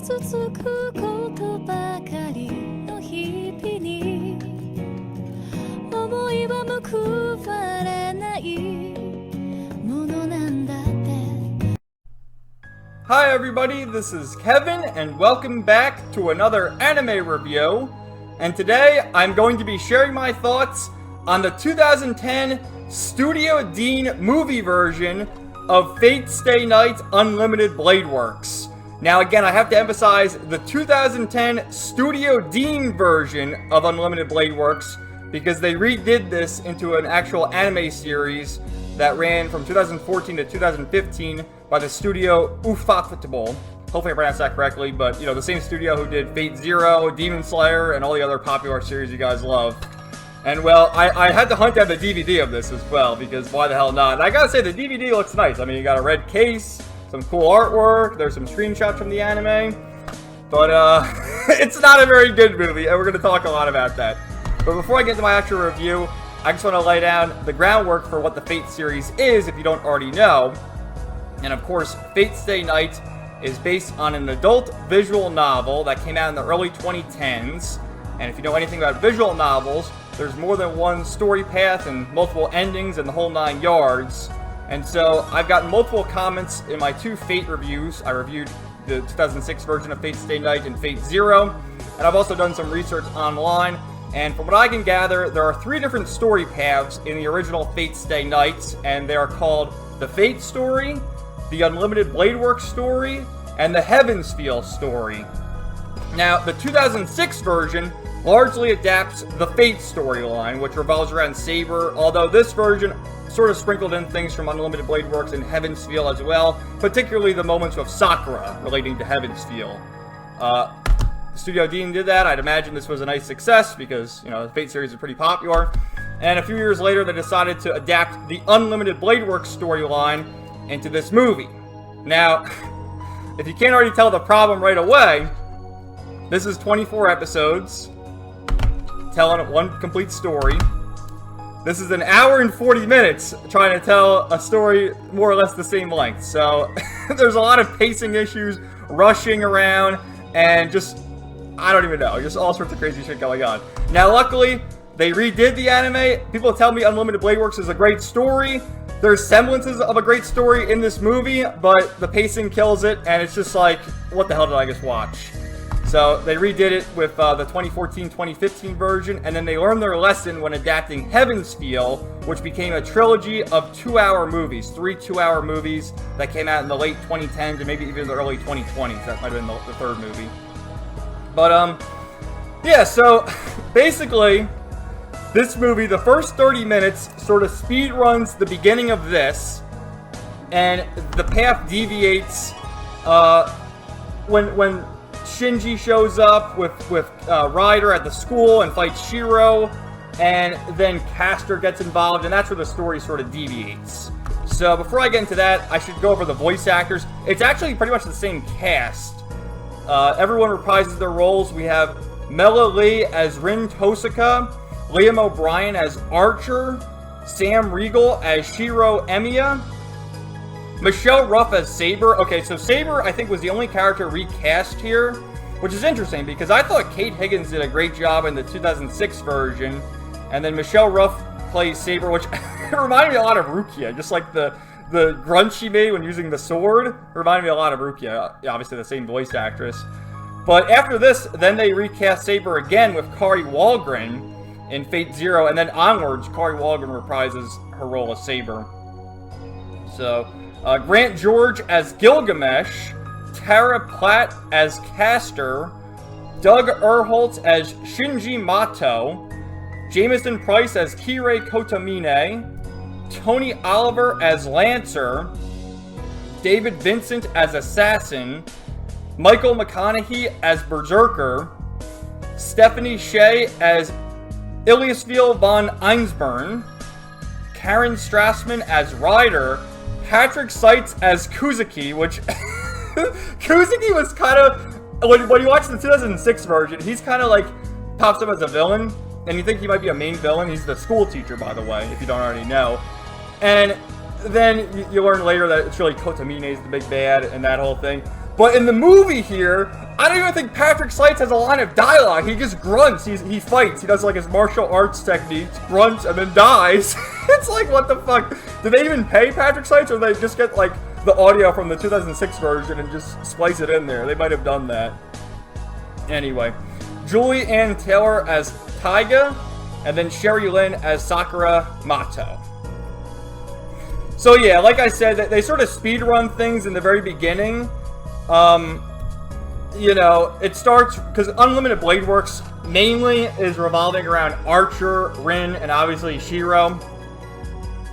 傷つくことばかりの日々に思いは報われないものなんだって。 Hi everybody, this is Kevin and welcome back to another anime review. And today I'm going to be sharing my thoughts on the 2010 Studio Dean movie version of Fate Stay Night Unlimited Blade Works. Now again, I have to emphasize the 2010 Studio Dean version of Unlimited Blade Works because they redid this into an actual anime series that ran from 2014 to 2015 by the studio Ufotable. Hopefully I pronounced that correctly, but you know, the same studio who did Fate Zero, Demon Slayer, and all the other popular series you guys love. And well, I had to hunt down the DVD of this as well, because why the hell not? And I gotta say, the DVD looks nice. I mean, you got a red case, some cool artwork, there's some screenshots from the anime. But, it's not a very good movie, and we're gonna talk a lot about that. But before I get into my actual review, I just want to lay down the groundwork for what the Fate series is, if you don't already know. And of course, Fate Stay Night is based on an adult visual novel that came out in the early 2010s. And if you know anything about visual novels, there's more than one story path and multiple endings and the whole 9 yards. And so I've gotten multiple comments in my 2 Fate reviews. I reviewed the 2006 version of Fate Stay Night and Fate Zero. And I've also done some research online. And from what I can gather, there are 3 different story paths in the original Fate Stay Night. And they are called the Fate story, the Unlimited Blade Works story, and the Heaven's Feel story. Now, the 2006 version largely adapts the Fate storyline, which revolves around Saber, although this version sort of sprinkled in things from Unlimited Blade Works and Heaven's Feel as well, particularly the moments with Sakura relating to Heaven's Feel. Studio Dean did that. I'd imagine this was a nice success because, you know, the Fate series is pretty popular. And a few years later, they decided to adapt the Unlimited Blade Works storyline into this movie. Now, if you can't already tell the problem right away, this is 24 episodes telling one complete story. This is an hour and 40 minutes trying to tell a story more or less the same length. So there's a lot of pacing issues, rushing around, and just, I don't even know, just all sorts of crazy shit going on. Now, luckily, they redid the anime. People tell me Unlimited Blade Works is a great story. There's semblances of a great story in this movie, but the pacing kills it, and it's just like, what the hell did I just watch? So they redid it with the 2014-2015 version, and then they learned their lesson when adapting Heaven's Feel, which became a trilogy of 2-hour movies, 3 2-hour movies that came out in the late 2010s and maybe even the early 2020s. That might have been the 3rd movie. But, yeah, so basically, this movie, the first 30 minutes, sort of speed runs the beginning of this, and the path deviates, when Shinji shows up with Ryder at the school and fights Shiro, and then Castor gets involved, and that's where the story sort of deviates. So before I get into that, I should go over the voice actors. It's actually pretty much the same cast. Everyone reprises their roles. We have Mela Lee as Rin Tosaka, Liam O'Brien as Archer, Sam Riegel as Shiro Emiya, Michelle Ruff as Saber. Okay, so Saber, I think, was the only character recast here, which is interesting because I thought Kate Higgins did a great job in the 2006 version, and then Michelle Ruff plays Saber, which reminded me a lot of Rukia, just like the grunt she made when using the sword reminded me a lot of Rukia, obviously the same voice actress. But after this, then they recast Saber again with Kari Walgren in Fate Zero, and then onwards, Kari Walgren reprises her role as Saber. So, Grant George as Gilgamesh, Tara Platt as Castor, Doug Erholtz as Shinji Mato, Jameson Price as Kirei Kotomine, Tony Oliver as Lancer, David Vincent as Assassin, Michael McConaughey as Berserker, Stephanie Shea as Iliasville von Einsburn, Karen Strassman as Ryder, Patrick Seitz as Kuzuki, which Kuzuki was kind of, when you watch the 2006 version, he's kind of like pops up as a villain, and you think he might be a main villain. He's the school teacher, by the way, if you don't already know. And then you learn later that it's really Kotomine is the big bad and that whole thing. But in the movie here, I don't even think Patrick Swayze has a line of dialogue. He just grunts. He fights. He does like his martial arts techniques, grunts, and then dies. It's like, what the fuck? Did they even pay Patrick Swayze, or did they just get like the audio from the 2006 version and just splice it in there? They might have done that. Anyway, Julie Ann Taylor as Taiga, and then Sherry Lynn as Sakura Mato. So yeah, like I said, they sort of speedrun things in the very beginning. You know, it starts because Unlimited Blade Works mainly is revolving around Archer, Rin, and obviously Shiro.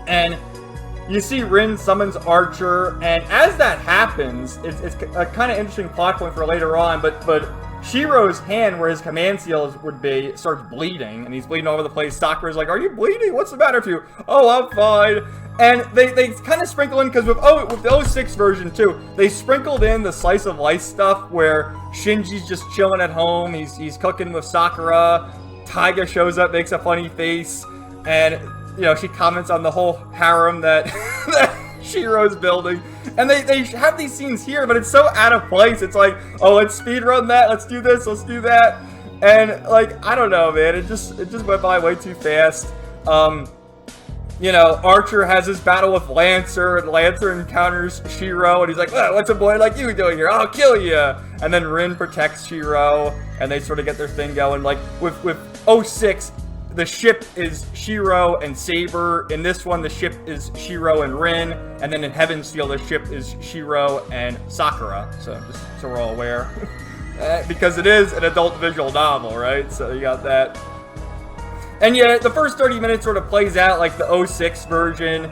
And you see Rin summons Archer, and as that happens, it's a kind of interesting plot point for later on, but Shiro's hand, where his command seals would be, starts bleeding, and he's bleeding all over the place. Sakura's like, "Are you bleeding? What's the matter with you?" "Oh, I'm fine." And they kind of sprinkle in, because with the 06 version too, they sprinkled in the slice of life stuff where Shinji's just chilling at home, he's cooking with Sakura, Taiga shows up, makes a funny face, and, you know, she comments on the whole harem that, that Shiro's building. And they have these scenes here, but it's so out of place. It's like, oh, let's speedrun that, let's do this, let's do that. And, like, I don't know, man, it just went by way too fast. You know, Archer has his battle with Lancer, and Lancer encounters Shiro, and he's like, "Well, what's a boy like you doing here? I'll kill you!" And then Rin protects Shiro, and they sort of get their thing going. Like, with 06, the ship is Shiro and Saber. In this one, the ship is Shiro and Rin. And then in Heaven's Feel, the ship is Shiro and Sakura. So, just so we're all aware. Because it is an adult visual novel, right? So you got that. And yeah, the first 30 minutes sort of plays out like the 06 version.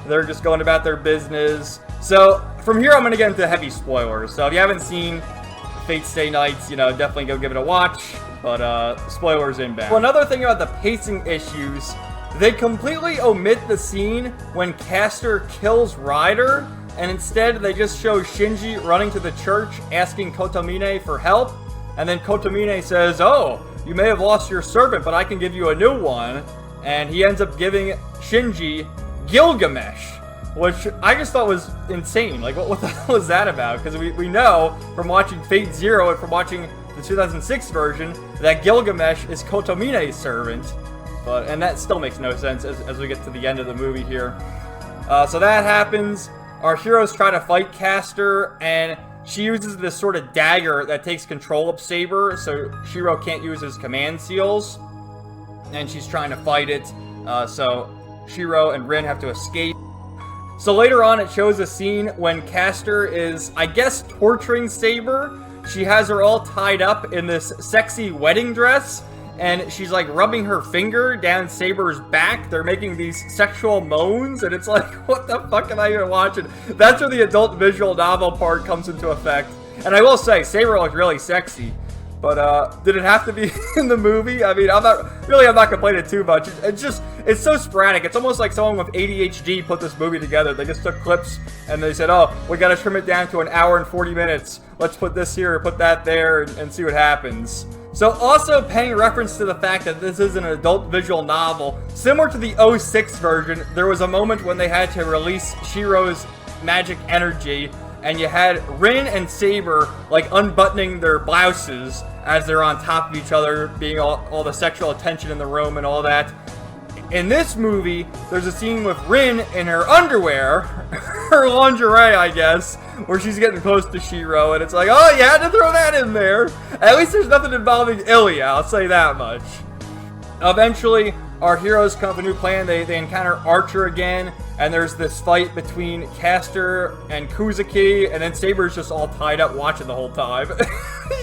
They're just going about their business. So from here, I'm going to get into heavy spoilers. So if you haven't seen Fate Stay Nights, you know, definitely go give it a watch. But spoilers inbound. Well, another thing about the pacing issues, they completely omit the scene when Castor kills Ryder, and instead they just show Shinji running to the church asking Kotomine for help. And then Kotomine says, "Oh, you may have lost your servant, but I can give you a new one." And he ends up giving Shinji Gilgamesh, which I just thought was insane. Like, what the hell is that about? Because we know from watching Fate Zero and from watching the 2006 version that Gilgamesh is Kotomine's servant. And that still makes no sense as we get to the end of the movie here. So that happens. Our heroes try to fight Castor, and she uses this sort of dagger that takes control of Saber, so Shiro can't use his command seals, and she's trying to fight it, so Shiro and Rin have to escape. So later on, it shows a scene when Castor is, I guess, torturing Saber. She has her all tied up in this sexy wedding dress, and she's like rubbing her finger down Saber's back. They're making these sexual moans, and it's like, what the fuck am I even watching? That's where the adult visual novel part comes into effect. And I will say, Saber looks really sexy, but did it have to be in the movie? I mean, I'm not complaining too much. It's so sporadic. It's almost like someone with ADHD put this movie together. They just took clips and they said, "Oh, we gotta trim it down to an hour and 40 minutes. Let's put this here, put that there, and see what happens." So also paying reference to the fact that this is an adult visual novel, similar to the 06 version, there was a moment when they had to release Shiro's magic energy, and you had Rin and Saber like unbuttoning their blouses as they're on top of each other, being all the sexual attention in the room and all that. In this movie, there's a scene with Rin in her underwear, her lingerie, I guess, where she's getting close to Shiro, and it's like, oh, you had to throw that in there. At least there's nothing involving Ilya, I'll say that much. Eventually, our heroes come up with a new plan. They encounter Archer again, and there's this fight between Castor and Kuzuki, and then Saber's just all tied up watching the whole time.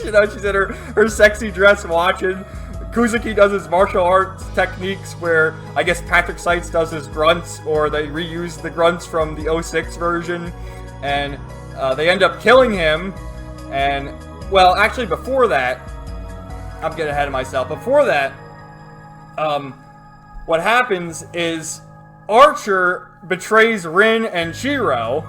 You know, she's in her sexy dress watching. Kuzuki does his martial arts techniques where I guess Patrick Swayze does his grunts, or they reuse the grunts from the 06 version, and they end up killing him. And, well, actually before that, I'm getting ahead of myself. Before that, what happens is Archer betrays Rin and Shiro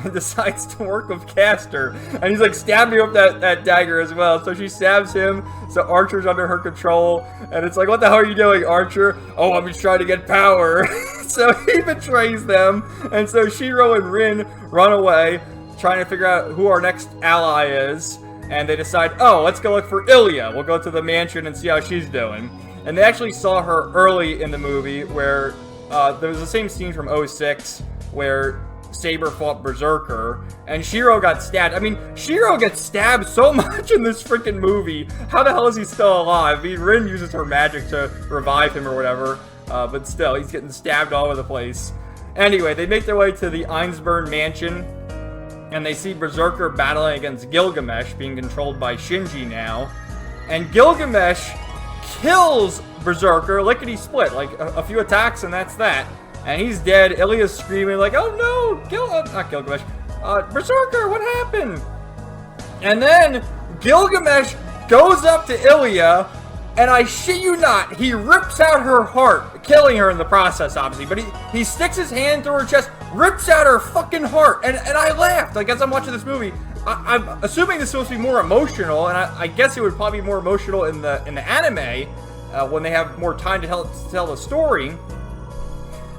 and decides to work with Castor, and he's like stabbing up that dagger as well. So she stabs him, so Archer's under her control, and it's like, what the hell are you doing, Archer? Oh, I'm just trying to get power. So he betrays them, and so Shiro and Rin run away, trying to figure out who our next ally is. And they decide, oh, let's go look for Ilya. We'll go to the mansion and see how she's doing. And they actually saw her early in the movie where there was the same scene from '06 where Saber fought Berserker and Shiro got stabbed. I mean, Shiro gets stabbed so much in this freaking movie. How the hell is he still alive? I mean, Rin uses her magic to revive him or whatever. But still, he's getting stabbed all over the place. Anyway, they make their way to the Einsburn mansion. And they see Berserker battling against Gilgamesh, being controlled by Shinji now. And Gilgamesh kills Berserker lickety-split, like a few attacks and that's that. And he's dead. Ilya's screaming like, oh no, not Gilgamesh, Berserker, what happened? And then Gilgamesh goes up to Ilya, and I shit you not, he rips out her heart, killing her in the process, obviously. But he sticks his hand through her chest, rips out her fucking heart, and I laughed. Like, as I'm watching this movie, I'm assuming this is supposed to be more emotional, and I guess it would probably be more emotional in the anime when they have more time to tell the story.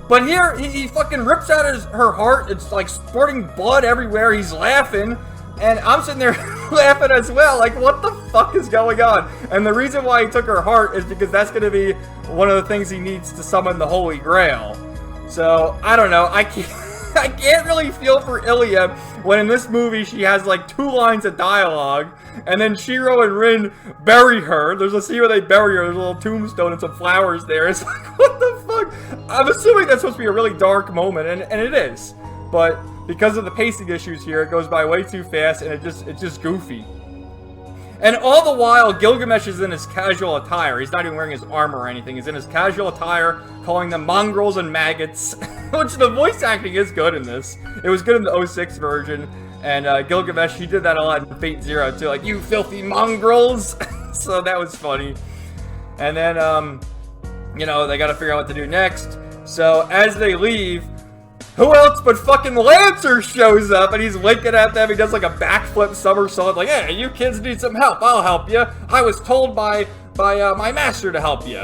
But here, he fucking rips out her heart. It's like spurting blood everywhere. He's laughing. And I'm sitting there laughing as well. Like, what the fuck is going on? And the reason why he took her heart is because that's going to be one of the things he needs to summon the Holy Grail. So, I don't know. I can't really feel for Ilya when in this movie she has like 2 lines of dialogue. And then Shiro and Rin bury her. There's a scene where they bury her. There's a little tombstone and some flowers there. It's like, what the fuck? I'm assuming that's supposed to be a really dark moment. And it is. But because of the pacing issues here, it goes by way too fast, and it's just goofy. And all the while, Gilgamesh is in his casual attire. He's not even wearing his armor or anything. He's in his casual attire, calling them mongrels and maggots, which the voice acting is good in this. It was good in the '06 version, and Gilgamesh, he did that a lot in Fate Zero too, like, you filthy mongrels! So that was funny. And then, you know, they gotta figure out what to do next. So, as they leave, who else but fucking Lancer shows up, and he's winking at them. He does like a backflip somersault, like, hey, you kids need some help, I'll help you. I was told by my master to help you.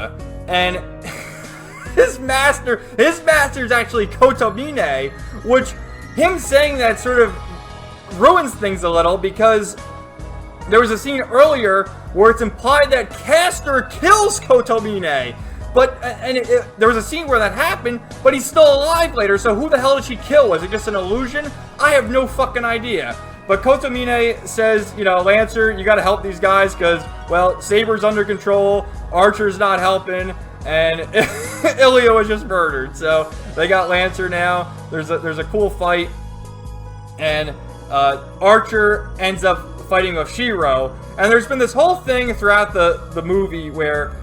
And his master's actually Kotomine, which him saying that sort of ruins things a little, because there was a scene earlier where it's implied that Castor kills Kotomine. But, there was a scene where that happened, but he's still alive later, so who the hell did she kill? Was it just an illusion? I have no fucking idea. But Kotomine says, you know, Lancer, you gotta help these guys, because, well, Saber's under control, Archer's not helping, and Ilya was just murdered. So, they got Lancer now, there's a cool fight, and Archer ends up fighting with Shiro, and there's been this whole thing throughout the movie where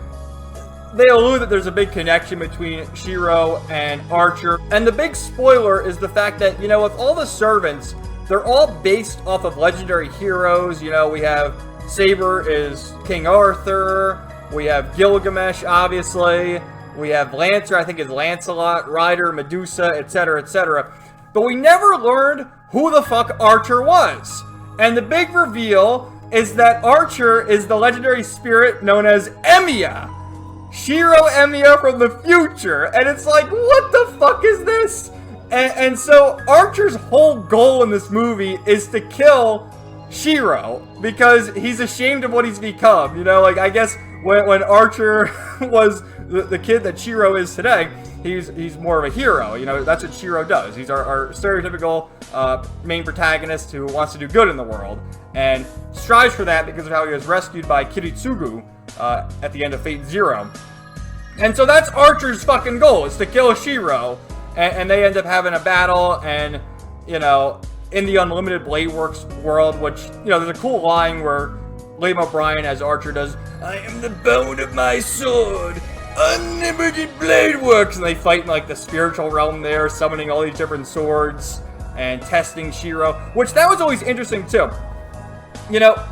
they allude that there's a big connection between Shiro and Archer. And the big spoiler is the fact that, you know, with all the servants, they're all based off of legendary heroes. You know, we have Saber is King Arthur. We have Gilgamesh, obviously. We have Lancer, I think is Lancelot, Ryder, Medusa, etc., etc. But we never learned who the fuck Archer was. And the big reveal is that Archer is the legendary spirit known as Emiya. Shiro Emiya from the future, and it's like, what the fuck is this? And so Archer's whole goal in this movie is to kill Shiro, because he's ashamed of what he's become, you know, like, I guess when Archer was the kid that Shiro is today, he's more of a hero, you know, that's what Shiro does. He's our stereotypical main protagonist who wants to do good in the world, and strives for that because of how he was rescued by Kiritsugu at the end of Fate Zero. And so that's Archer's fucking goal, is to kill Shiro. And they end up having a battle, and, you know, in the Unlimited Blade Works world, which, you know, there's a cool line where Liam O'Brien, as Archer does, I am the bone of my sword, Unlimited Blade Works, and they fight in, like, the spiritual realm there, summoning all these different swords, and testing Shiro, which that was always interesting, too. You know,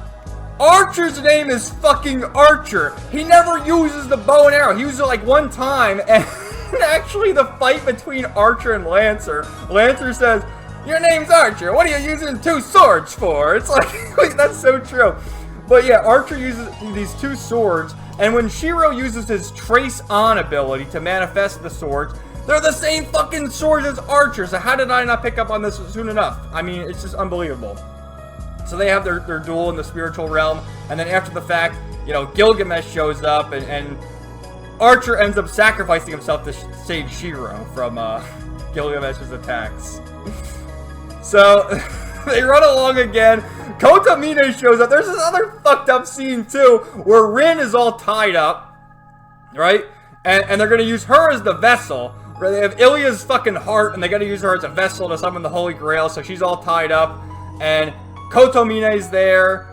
Archer's name is fucking Archer. He never uses the bow and arrow. He uses it like one time, and actually the fight between Archer and Lancer, Lancer says, your name's Archer, what are you using 2 swords for? It's like, that's so true. But yeah, Archer uses these 2 swords, and when Shiro uses his Trace On ability to manifest the swords, They're the same fucking swords as Archer, so how did I not pick up on this soon enough? I mean, it's just unbelievable. So they have their duel in the spiritual realm, and then after the fact, you know, Gilgamesh shows up, and Archer ends up sacrificing himself to save Shiro from Gilgamesh's attacks. So they run along again. Kotomine shows up. There's this other fucked up scene too, where Rin is all tied up, right? And they're gonna use her as the vessel. They have Ilya's fucking heart, and they gotta use her as a vessel to summon the Holy Grail. So she's all tied up, and Kotomine's there,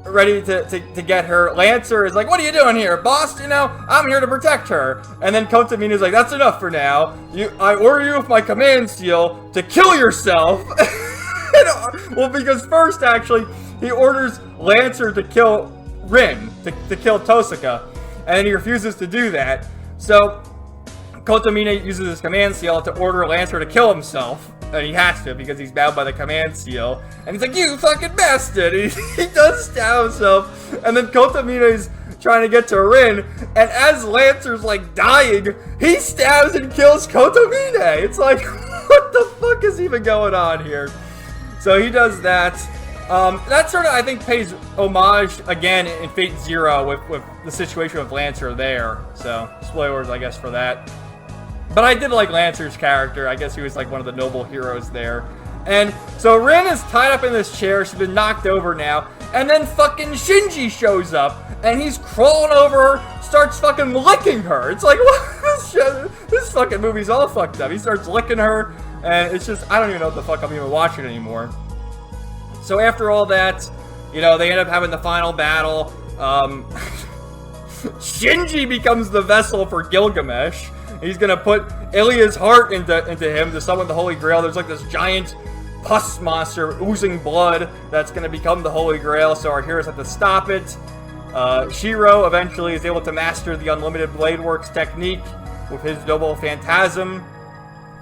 ready to get her. Lancer is like, what are you doing here, boss? You know, I'm here to protect her. And then Kotomine's like, that's enough for now. I order you with my command seal to kill yourself. Well, because first, actually, he orders Lancer to kill Rin, to kill Tosaka. And then he refuses to do that. So Kotomine uses his command seal to order Lancer to kill himself. And he has to, because he's bound by the command seal. And he's like, you fucking bastard! And he does stab himself. And then Kotomine's trying to get to Rin. And as Lancer's, like, dying, he stabs and kills Kotomine! It's like, what the fuck is even going on here? So he does that. That sort of, I think, pays homage, again, in Fate Zero with the situation with Lancer there. So, spoilers, I guess, for that. But I did like Lancer's character. I guess he was like one of the noble heroes there. And so Rin is tied up in this chair. She's been knocked over now. And then fucking Shinji shows up. And he's crawling over her, starts fucking licking her. It's like, what? This fucking movie's all fucked up. He starts licking her. And it's just, I don't even know what the fuck I'm even watching anymore. So after all that, you know, they end up having the final battle. Shinji becomes the vessel for Gilgamesh. He's gonna put Ilya's heart into him to summon the Holy Grail. There's like this giant pus monster oozing blood that's gonna become the Holy Grail, so our heroes have to stop it. Shiro eventually is able to master the Unlimited Blade Works technique with his double phantasm.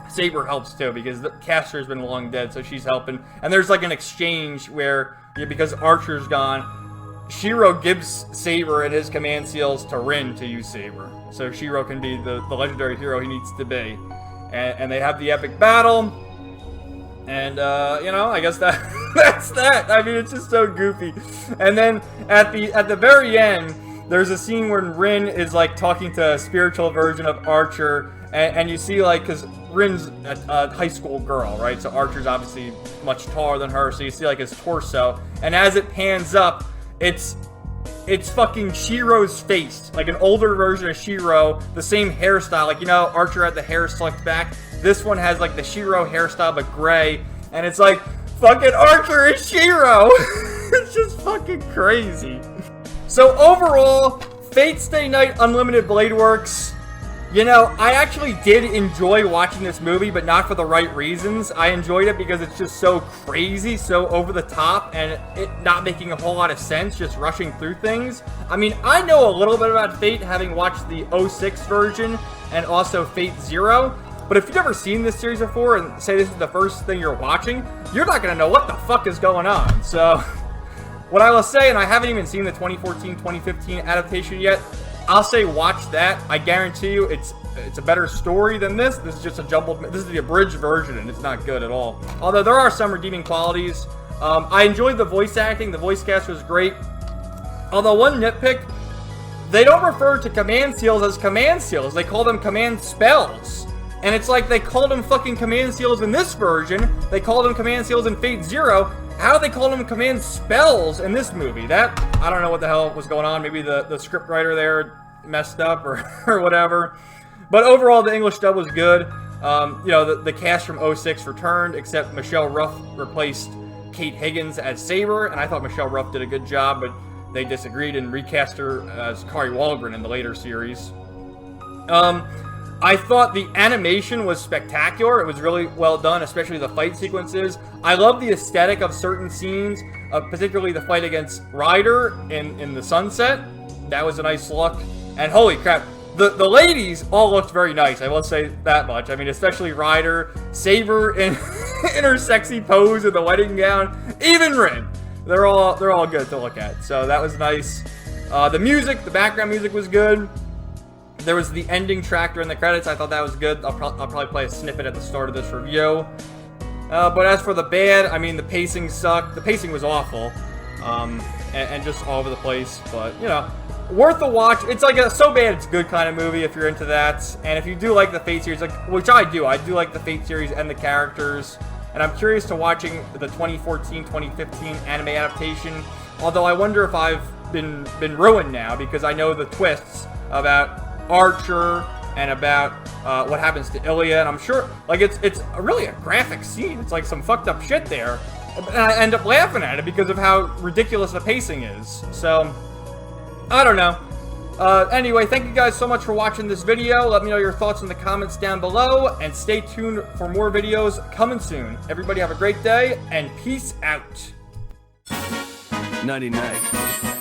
Saber helps too, because the caster's been long dead, so she's helping. And there's like an exchange where, because Archer's gone, Shiro gives Saber and his command seals to Rin to use Saber. So Shiro can be the legendary hero he needs to be. And they have the epic battle. And, you know, I guess that's that. I mean, it's just so goofy. And then at the very end, there's a scene where Rin is, like, talking to a spiritual version of Archer. And you see, like, because Rin's a high school girl, right? So Archer's obviously much taller than her. So you see, like, his torso. And as it pans up, it's fucking Shiro's face, like an older version of Shiro, the same hairstyle. Like, you know, Archer had the hair slicked back. This one has like the Shiro hairstyle, but gray. And it's like, fucking Archer is Shiro! It's just fucking crazy. So overall, Fate Stay Night Unlimited Blade Works, you know, I actually did enjoy watching this movie, but not for the right reasons. I enjoyed it because it's just so crazy, so over the top, and it not making a whole lot of sense, just rushing through things. I mean, I know a little bit about Fate, having watched the 06 version, and also Fate Zero, but if you've never seen this series before, and say this is the first thing you're watching, you're not going to know what the fuck is going on. So, what I will say, and I haven't even seen the 2014-2015 adaptation yet, I'll say watch that. I guarantee you it's a better story than this. This is just a jumbled... This is the abridged version, and it's not good at all. Although there are some redeeming qualities. I enjoyed the voice acting. The voice cast was great. Although one nitpick, they don't refer to command seals as command seals. They call them command spells. And it's like they called them fucking command seals in this version. They called them command seals in Fate Zero. How do they call them command spells in this movie? That, I don't know what the hell was going on. Maybe the scriptwriter there messed up or whatever. But overall, the English dub was good. You know, the cast from 06 returned, except Michelle Ruff replaced Kate Higgins as Saber. And I thought Michelle Ruff did a good job, but they disagreed and recast her as Kari Wahlgren in the later series. I thought the animation was spectacular. It was really well done, especially the fight sequences. I love the aesthetic of certain scenes, particularly the fight against Ryder in the sunset. That was a nice look. And holy crap, the ladies all looked very nice. I will say that much. I mean, especially Ryder, Saber in her sexy pose in the wedding gown, even Rin. They're all good to look at. So that was nice. The music, the background music was good. There was the ending track during the credits. I thought that was good. I'll probably play a snippet at the start of this review. But as for the bad, I mean, the pacing sucked. The pacing was awful. And just all over the place. But, you know, worth a watch. It's like a so bad it's good kind of movie if you're into that. And if you do like the Fate series, like, which I do like the Fate series and the characters. And I'm curious to watching the 2014-2015 anime adaptation. Although I wonder if I've been ruined now, because I know the twists about Archer and about what happens to Ilya, and I'm sure, like, it's really a graphic scene. It's like some fucked up shit there, and I end up laughing at it because of how ridiculous the pacing is. So I don't know. Anyway, thank you guys so much for watching this video. Let me know your thoughts in the comments down below, and stay tuned for more videos coming soon. Everybody have a great day, and peace out. Nighty night.